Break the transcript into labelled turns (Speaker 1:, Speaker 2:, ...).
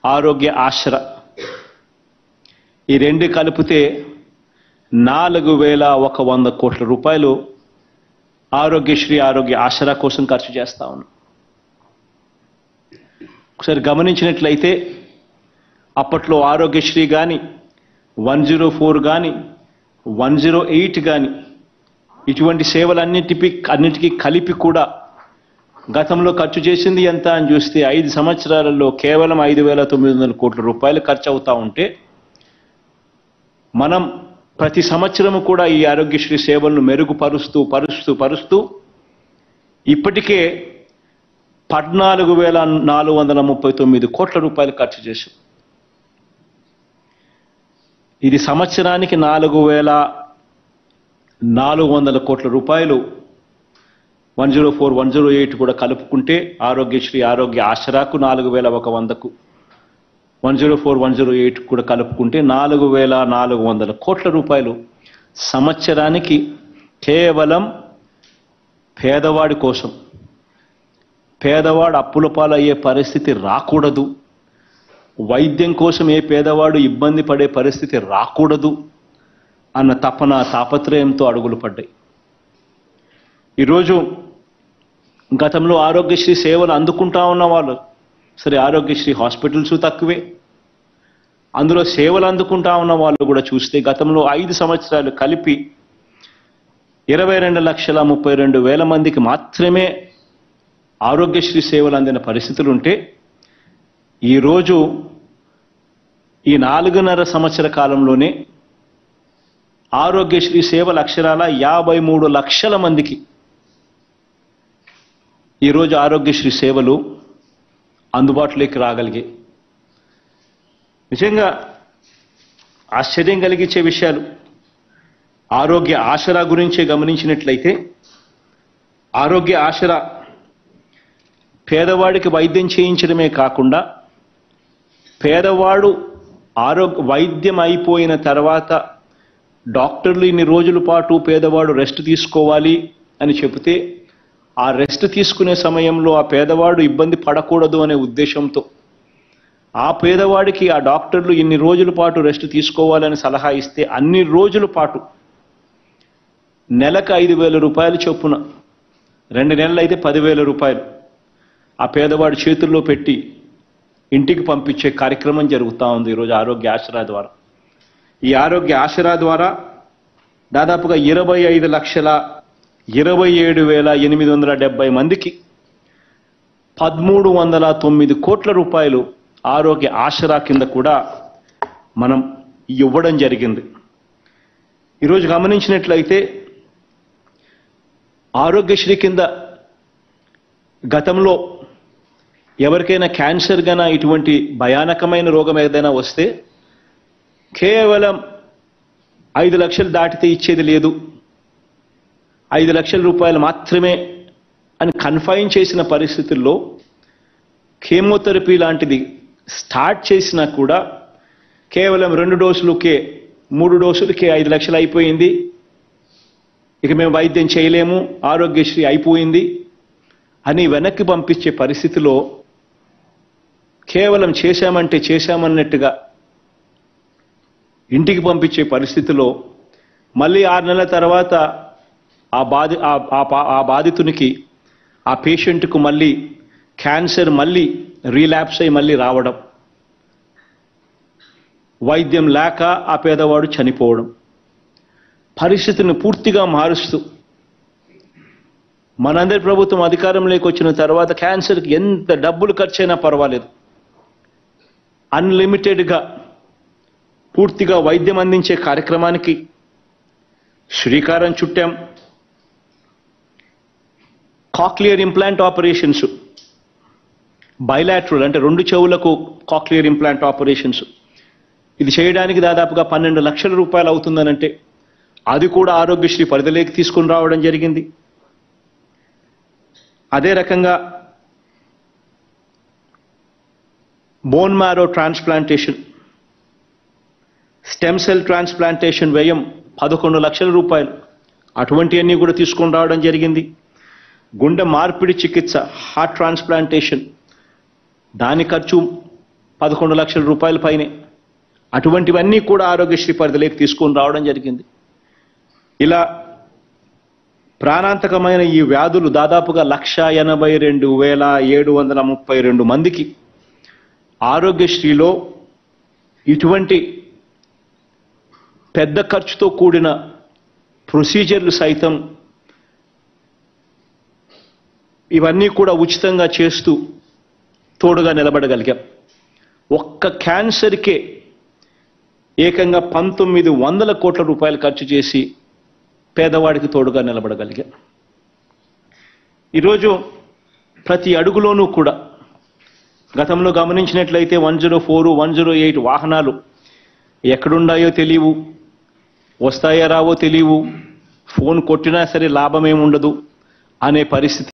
Speaker 1: ఆరోగ్య ఆసరా ఈ రెండు కలిపితే 4,100 కోట్ల రూపాయలు ఆరోగ్యశ్రీ ఆరోగ్య ఆసరా కోసం ఖర్చు చేస్తా ఉన్నాం. ఒకసారి గమనించినట్లయితే అప్పట్లో ఆరోగ్యశ్రీ కానీ 104 కానీ 108 కానీ ఇటువంటి సేవలన్నిటికీ కలిపి కూడా గతంలో ఖర్చు చేసింది ఎంత అని చూస్తే 5 సంవత్సరాలలో కేవలం 5,900 కోట్ల రూపాయలు ఖర్చు అవుతా ఉంటే మనం ప్రతి సంవత్సరము కూడా ఈ ఆరోగ్యశ్రీ సేవలను మెరుగుపరుస్తూ ఇప్పటికే 14,439 కోట్ల రూపాయలు ఖర్చు చేశాం. ఇది సంవత్సరానికి 4,400 కోట్ల రూపాయలు 104, 108 కూడా కలుపుకుంటే ఆరోగ్యశ్రీ ఆరోగ్య ఆసరాకు 4,100కు 104, 108 కూడా కలుపుకుంటే 4,400 కోట్ల రూపాయలు సంవత్సరానికి కేవలం పేదవాడి కోసం, పేదవాడు అప్పుల పాలయ్యే పరిస్థితి రాకూడదు, వైద్యం కోసం ఏ పేదవాడు ఇబ్బంది పడే పరిస్థితి రాకూడదు అన్న తాపత్రయంతో అడుగులు పడ్డాయి. ఈరోజు గతంలో ఆరోగ్యశ్రీ సేవలు అందుకుంటా ఉన్న వాళ్ళు సరే, ఆరోగ్యశ్రీ హాస్పిటల్స్ తక్కువే, అందులో సేవలు అందుకుంటా ఉన్న వాళ్ళు కూడా చూస్తే గతంలో 5 సంవత్సరాలు కలిపి 22,32,000 మందికి మాత్రమే ఆరోగ్యశ్రీ సేవలు అందిన పరిస్థితులు ఉంటే ఈరోజు ఈ 4.5 సంవత్సర కాలంలోనే ఆరోగ్యశ్రీ సేవల అక్షరాల 53 లక్షల మందికి ఈరోజు ఆరోగ్యశ్రీ సేవలు అందుబాటులోకి రాగలిగాయి. నిజంగా ఆశ్చర్యం కలిగించే విషయాలు. ఆరోగ్య ఆసరా గురించే గమనించినట్లయితే ఆరోగ్య ఆసరా పేదవాడికి వైద్యం చేయించడమే కాకుండా పేదవాడు వైద్యం అయిపోయిన తర్వాత డాక్టర్లు ఇన్ని రోజుల పాటు పేదవాడు రెస్ట్ తీసుకోవాలి అని చెబితే ఆ రెస్ట్ తీసుకునే సమయంలో ఆ పేదవాడు ఇబ్బంది పడకూడదు అనే ఉద్దేశంతో ఆ పేదవాడికి ఆ డాక్టర్లు ఇన్ని రోజుల పాటు రెస్ట్ తీసుకోవాలని సలహా ఇస్తే అన్ని రోజుల పాటు నెలకు 5,000 రూపాయలు చొప్పున 2 నెలలు అయితే 10,000 రూపాయలు ఆ పేదవాడి చేతుల్లో పెట్టి ఇంటికి పంపించే కార్యక్రమం జరుగుతూ ఉంది ఈరోజు ఆరోగ్య ఆసరా ద్వారా. ఈ ఆరోగ్య ఆసరా ద్వారా దాదాపుగా 25,27,870 మందికి 1,309 కోట్ల రూపాయలు ఆరోగ్య ఆసరా కింద కూడా మనం ఇవ్వడం జరిగింది. ఈరోజు గమనించినట్లయితే ఆరోగ్యశ్రీ కింద గతంలో ఎవరికైనా క్యాన్సర్ గానా ఇటువంటి భయానకమైన రోగం ఏదైనా వస్తే కేవలం 5 లక్షలు దాటితే ఇచ్చేది లేదు, 5 లక్షల రూపాయలు మాత్రమే అని కన్ఫైన్ చేసిన పరిస్థితుల్లో కీమోథెరపీ లాంటిది స్టార్ట్ చేసినా కూడా కేవలం 2 డోసులకే 3 డోసులకే 5 లక్షలు అయిపోయింది, ఇక మేము వైద్యం చేయలేము, ఆరోగ్యశ్రీ అయిపోయింది అని వెనక్కి పంపించే పరిస్థితిలో కేవలం చేశామంటే చేశామన్నట్టుగా ఇంటికి పంపించే పరిస్థితిలో మళ్ళీ 6 నెలల తర్వాత ఆ బాధితునికి ఆ పేషెంట్కు మళ్ళీ క్యాన్సర్ మళ్ళీ రీలాప్స్ అయి మళ్ళీ రావడం, వైద్యం లేక ఆ పేదవాడు చనిపోవడం, పరిస్థితిని పూర్తిగా మారుస్తూ మనందరి ప్రభుత్వం అధికారంలోకి వచ్చిన తర్వాత క్యాన్సర్కి ఎంత డబ్బులు ఖర్చైనా పర్వాలేదు, అన్లిమిటెడ్గా పూర్తిగా వైద్యం అందించే కార్యక్రమానికి శ్రీకారం చుట్టాం. కాక్లియర్ ఇంప్లాంట్ ఆపరేషన్స్, బైలాటరల్ అంటే 2 చెవులకు కాక్లియర్ ఇంప్లాంట్ ఆపరేషన్స్, ఇది చేయడానికి దాదాపుగా 12 లక్షల రూపాయలు అవుతుందనంటే అది కూడా ఆరోగ్యశ్రీ పరిధిలోకి తీసుకుని రావడం జరిగింది. అదే రకంగా bone marrow transplantation, stem cell transplantation వ్యయం 11 లక్షల రూపాయలు, అటువంటివన్నీ కూడా తీసుకొని రావడం జరిగింది. గుండె మార్పిడి చికిత్స, హార్ట్ ట్రాన్స్ప్లాంటేషన్, దాని ఖర్చు 11 లక్షల రూపాయల పైనే. అటువంటివన్నీ కూడా ఆరోగ్యశ్రీ పరిధిలోకి తీసుకొని రావడం జరిగింది. ఇలా ప్రాణాంతకమైన ఈ వ్యాధులు దాదాపుగా 182,732 మందికి ఆరోగ్యశ్రీలో ఇటువంటి పెద్ద ఖర్చుతో కూడిన ప్రొసీజర్లు సైతం ఇవన్నీ కూడా ఉచితంగా చేస్తూ తోడుగా నిలబడగలిగాం. ఒక్క క్యాన్సర్కే ఏకంగా 1900 కోట్ల రూపాయలు ఖర్చు చేసి పేదవాడికి తోడుగా నిలబడగలిగాం. ఈరోజు ప్రతి అడుగులోనూ కూడా గతంలో గమనించినట్లయితే 104, 108 వాహనాలు ఎక్కడున్నాయో తెలియవు, వస్తాయో రావో తెలియవు, ఫోన్ కొట్టినా సరే లాభమేముండదు అనే పరిస్థితి.